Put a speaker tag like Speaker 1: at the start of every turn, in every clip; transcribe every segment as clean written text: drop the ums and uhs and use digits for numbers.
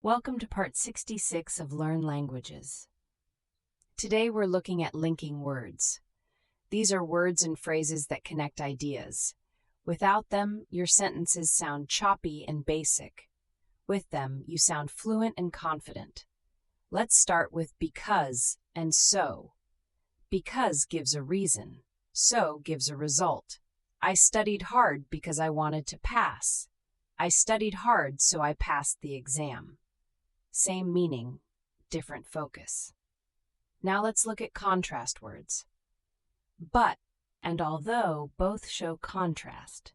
Speaker 1: Welcome to part 66 of Learn Languages. Today we're looking at linking words. These are words and phrases that connect ideas. Without them, your sentences sound choppy and basic. With them, you sound fluent and confident. Let's start with because and so. Because gives a reason. So gives a result. I studied hard because I wanted to pass. I studied hard so I passed the exam. Same meaning, different focus. Now let's look at contrast words. But and although both show contrast.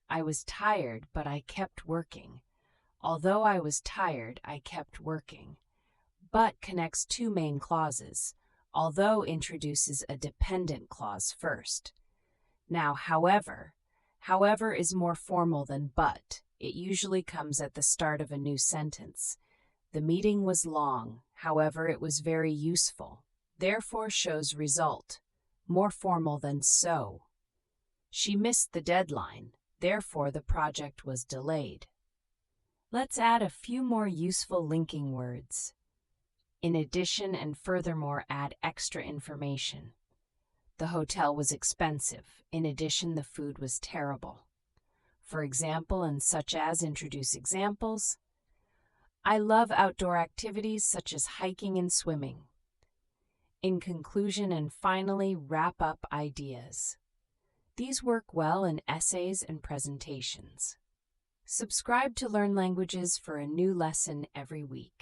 Speaker 1: I was tired, but I kept working. Although I was tired, I kept working. But connects two main clauses. Although introduces a dependent clause first. Now, however is more formal than but. It usually comes at the start of a new sentence. The meeting was long, however it was very useful. Therefore shows result. More formal than so. She missed the deadline, therefore the project was delayed. Let's add a few more useful linking words. In addition and furthermore add extra information. The hotel was expensive. In addition, the food was terrible. For example, and such as introduce examples. I love outdoor activities such as hiking and swimming. In conclusion and finally, wrap up ideas. These work well in essays and presentations. Subscribe to Learn Languages for a new lesson every week.